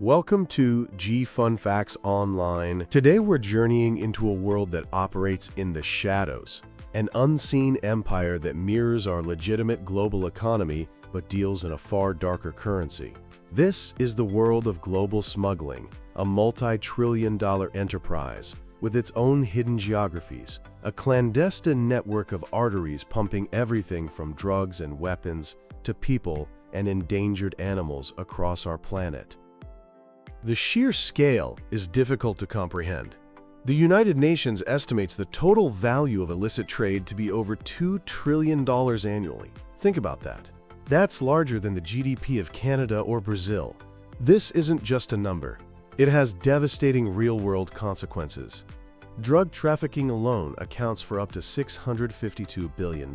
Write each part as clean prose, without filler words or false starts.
Welcome to G Fun Facts Online. Today we're journeying into a world that operates in the shadows, an unseen empire that mirrors our legitimate global economy but deals in a far darker currency. This is the world of global smuggling, a multi-trillion-dollar enterprise with its own hidden geographies, a clandestine network of arteries pumping everything from drugs and weapons to people and endangered animals across our planet. The sheer scale is difficult to comprehend. The United Nations estimates the total value of illicit trade to be over $2 trillion annually. Think about that. That's larger than the GDP of Canada or Brazil. This isn't just a number. It has devastating real-world consequences. Drug trafficking alone accounts for up to $652 billion.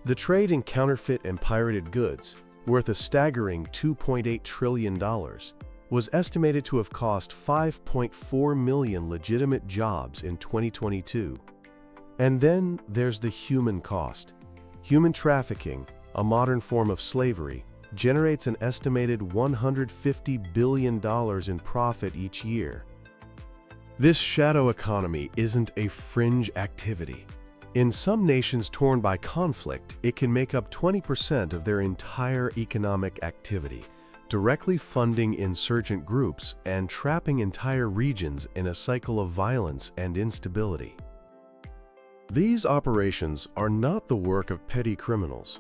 The trade in counterfeit and pirated goods, worth a staggering $2.8 trillion, was estimated to have cost 5.4 million legitimate jobs in 2022. And then there's the human cost. Human trafficking, a modern form of slavery, generates an estimated $150 billion in profit each year. This shadow economy isn't a fringe activity. In some nations torn by conflict, it can make up 20% of their entire economic activity, directly funding insurgent groups and trapping entire regions in a cycle of violence and instability. These operations are not the work of petty criminals.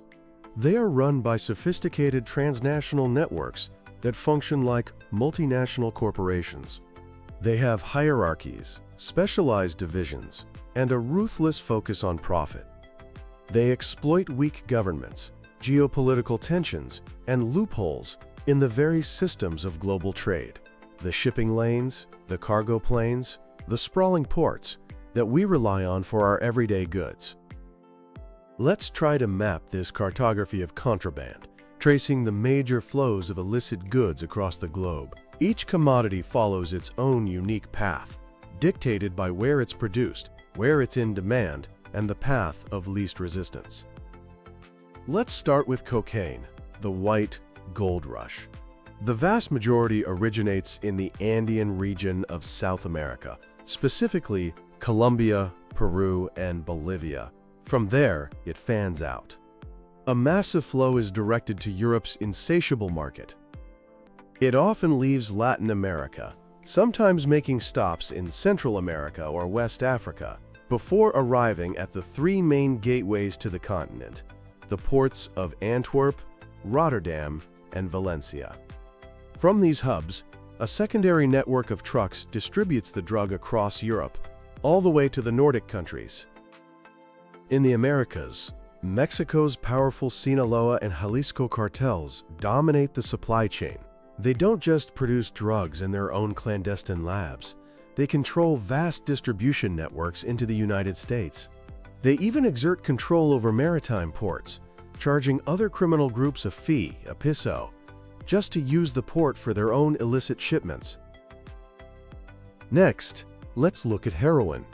They are run by sophisticated transnational networks that function like multinational corporations. They have hierarchies, specialized divisions, and a ruthless focus on profit. They exploit weak governments, geopolitical tensions, and loopholes in the very systems of global trade, the shipping lanes, the cargo planes, the sprawling ports that we rely on for our everyday goods. Let's try to map this cartography of contraband, tracing the major flows of illicit goods across the globe. Each commodity follows its own unique path, dictated by where it's produced, where it's in demand, and the path of least resistance. Let's start with cocaine, the white gold rush. The vast majority originates in the Andean region of South America, specifically Colombia, Peru, and Bolivia. From there, it fans out. A massive flow is directed to Europe's insatiable market. It often leaves Latin America, sometimes making stops in Central America or West Africa, before arriving at the three main gateways to the continent, the ports of Antwerp, Rotterdam, and Valencia. From these hubs, a secondary network of trucks distributes the drug across Europe, all the way to the Nordic countries. In the Americas, Mexico's powerful Sinaloa and Jalisco cartels dominate the supply chain. They don't just produce drugs in their own clandestine labs. They control vast distribution networks into the United States. They even exert control over maritime ports, charging other criminal groups a fee, a piso, just to use the port for their own illicit shipments. Next, let's look at heroin.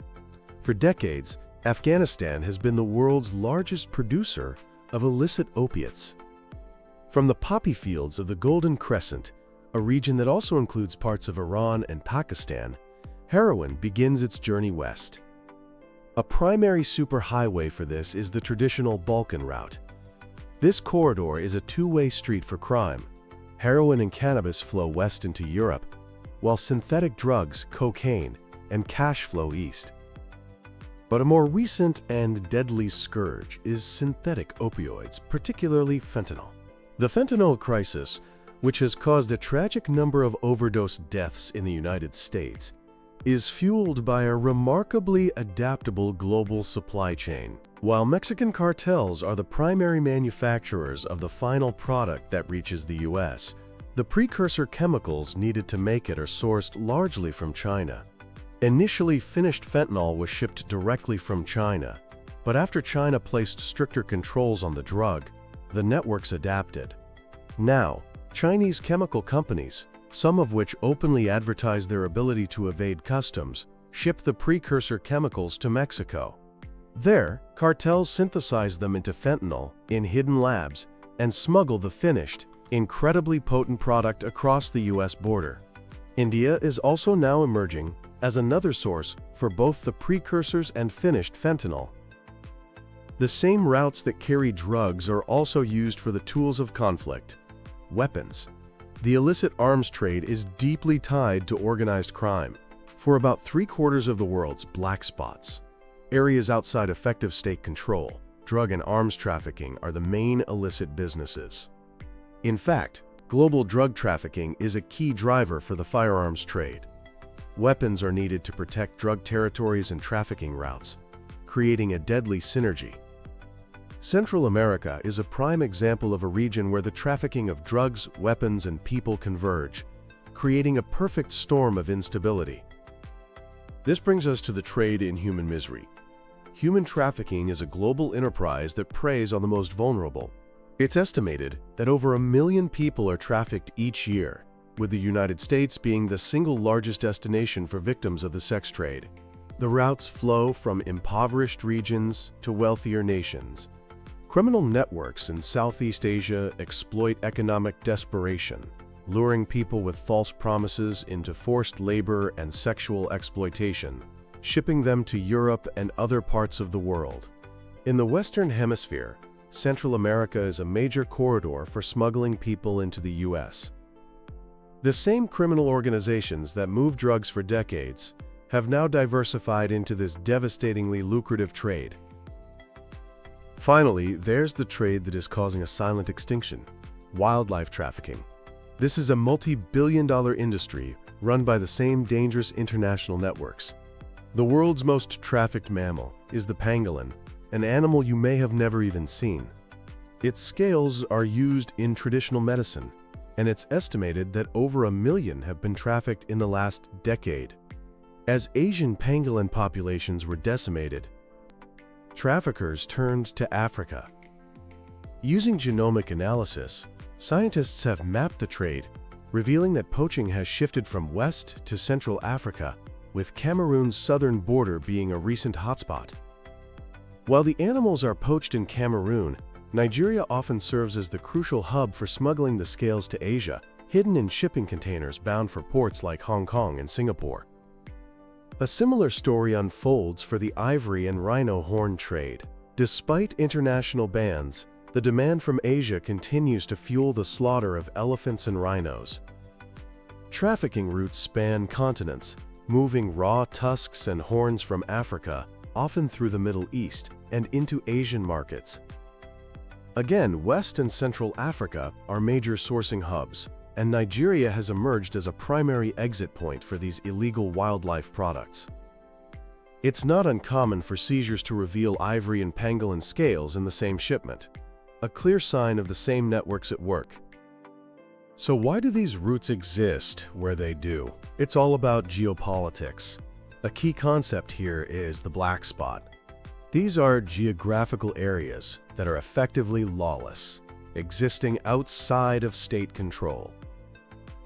For decades, Afghanistan has been the world's largest producer of illicit opiates. From the poppy fields of the Golden Crescent, a region that also includes parts of Iran and Pakistan, heroin begins its journey west. A primary superhighway for this is the traditional Balkan route. This corridor is a two-way street for crime. Heroin and cannabis flow west into Europe, while synthetic drugs, cocaine, and cash flow east. But a more recent and deadly scourge is synthetic opioids, particularly fentanyl. The fentanyl crisis, which has caused a tragic number of overdose deaths in the United States, is fueled by a remarkably adaptable global supply chain. While Mexican cartels are the primary manufacturers of the final product that reaches the U.S., the precursor chemicals needed to make it are sourced largely from China. Initially, finished fentanyl was shipped directly from China, but after China placed stricter controls on the drug, the networks adapted. Now, Chinese chemical companies, some of which openly advertise their ability to evade customs, ship the precursor chemicals to Mexico. There, cartels synthesize them into fentanyl in hidden labs and smuggle the finished, incredibly potent product across the US border. India is also now emerging as another source for both the precursors and finished fentanyl. The same routes that carry drugs are also used for the tools of conflict, weapons. The illicit arms trade is deeply tied to organized crime. For about 3/4 of the world's black spots, areas outside effective state control, drug and arms trafficking are the main illicit businesses. In fact, global drug trafficking is a key driver for the firearms trade. Weapons are needed to protect drug territories and trafficking routes, creating a deadly synergy. Central America is a prime example of a region where the trafficking of drugs, weapons, and people converge, creating a perfect storm of instability. This brings us to the trade in human misery. Human trafficking is a global enterprise that preys on the most vulnerable. It's estimated that over 1 million people are trafficked each year, with the United States being the single largest destination for victims of the sex trade. The routes flow from impoverished regions to wealthier nations. Criminal networks in Southeast Asia exploit economic desperation, luring people with false promises into forced labor and sexual exploitation, shipping them to Europe and other parts of the world. In the Western Hemisphere, Central America is a major corridor for smuggling people into the US. The same criminal organizations that move drugs for decades have now diversified into this devastatingly lucrative trade. Finally, there's the trade that is causing a silent extinction: wildlife trafficking. This is a multi-billion-dollar industry run by the same dangerous international networks. The world's most trafficked mammal is the pangolin, an animal you may have never even seen. Its scales are used in traditional medicine, and it's estimated that over 1 million have been trafficked in the last decade. As Asian pangolin populations were decimated, traffickers turned to Africa. Using genomic analysis, scientists have mapped the trade, revealing that poaching has shifted from West to Central Africa, with Cameroon's southern border being a recent hotspot. While the animals are poached in Cameroon, Nigeria often serves as the crucial hub for smuggling the scales to Asia, hidden in shipping containers bound for ports like Hong Kong and Singapore. A similar story unfolds for the ivory and rhino horn trade. Despite international bans, the demand from Asia continues to fuel the slaughter of elephants and rhinos. Trafficking routes span continents, moving raw tusks and horns from Africa, often through the Middle East, and into Asian markets. Again, West and Central Africa are major sourcing hubs, and Nigeria has emerged as a primary exit point for these illegal wildlife products. It's not uncommon for seizures to reveal ivory and pangolin scales in the same shipment, a clear sign of the same networks at work. So why do these routes exist where they do? It's all about geopolitics. A key concept here is the black spot. These are geographical areas that are effectively lawless, existing outside of state control.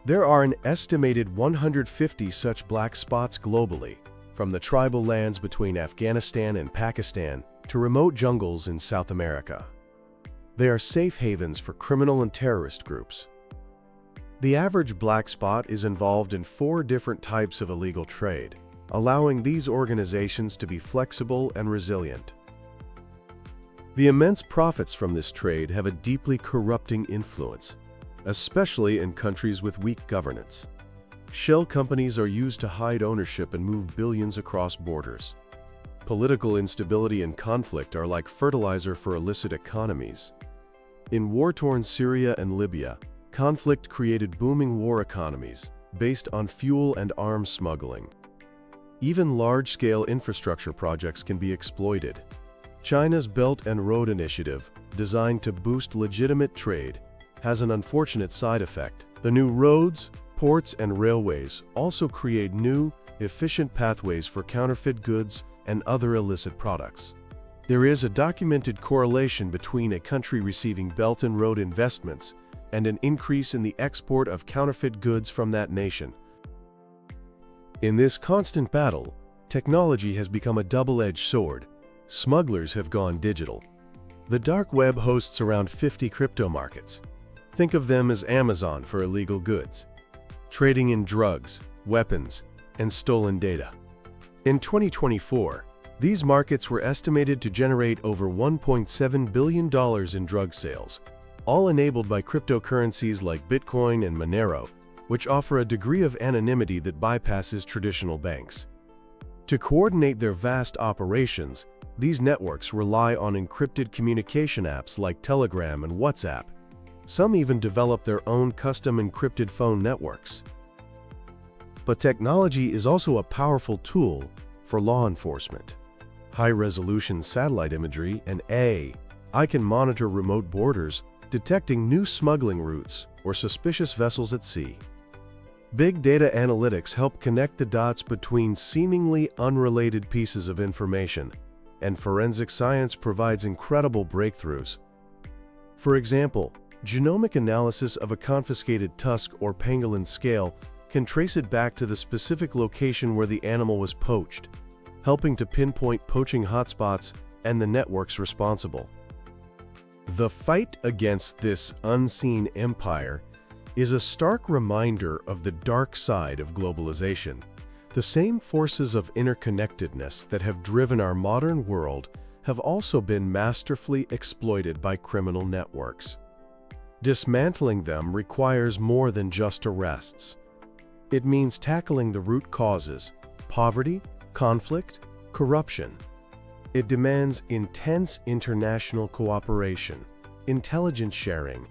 There are an estimated 150 such black spots globally, from the tribal lands between Afghanistan and Pakistan to remote jungles in South America. They are safe havens for criminal and terrorist groups. The average black spot is involved in 4 different types of illegal trade, allowing these organizations to be flexible and resilient. The immense profits from this trade have a deeply corrupting influence, especially in countries with weak governance. Shell companies are used to hide ownership and move billions across borders. Political instability and conflict are like fertilizer for illicit economies. In war-torn Syria and Libya, conflict created booming war economies based on fuel and arms smuggling. Even large-scale infrastructure projects can be exploited. China's Belt and Road Initiative, designed to boost legitimate trade, has an unfortunate side effect. The new roads, ports, and railways also create new, efficient pathways for counterfeit goods and other illicit products. There is a documented correlation between a country receiving Belt and Road investments and an increase in the export of counterfeit goods from that nation. In this constant battle, technology has become a double-edged sword. Smugglers have gone digital. The dark web hosts around 50 crypto markets. Think of them as Amazon for illegal goods, trading in drugs, weapons, and stolen data. In 2024, these markets were estimated to generate over $1.7 billion in drug sales, all enabled by cryptocurrencies like Bitcoin and Monero, which offer a degree of anonymity that bypasses traditional banks. To coordinate their vast operations, these networks rely on encrypted communication apps like Telegram and WhatsApp. Some even develop their own custom encrypted phone networks. But technology is also a powerful tool for law enforcement. High-resolution satellite imagery and AI can monitor remote borders, detecting new smuggling routes or suspicious vessels at sea. Big data analytics help connect the dots between seemingly unrelated pieces of information, and forensic science provides incredible breakthroughs. For example, genomic analysis of a confiscated tusk or pangolin scale can trace it back to the specific location where the animal was poached, helping to pinpoint poaching hotspots and the networks responsible. The fight against this unseen empire is a stark reminder of the dark side of globalization. The same forces of interconnectedness that have driven our modern world have also been masterfully exploited by criminal networks. Dismantling them requires more than just arrests. It means tackling the root causes: poverty, conflict, corruption. It demands intense international cooperation, intelligence sharing,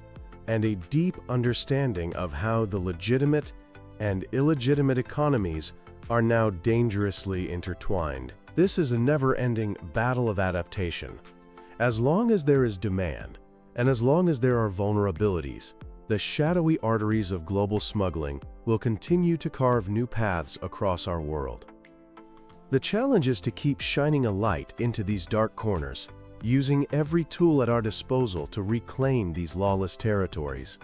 and a deep understanding of how the legitimate and illegitimate economies are now dangerously intertwined. This is a never-ending battle of adaptation. As long as there is demand, and as long as there are vulnerabilities, the shadowy arteries of global smuggling will continue to carve new paths across our world. The challenge is to keep shining a light into these dark corners, using every tool at our disposal to reclaim these lawless territories.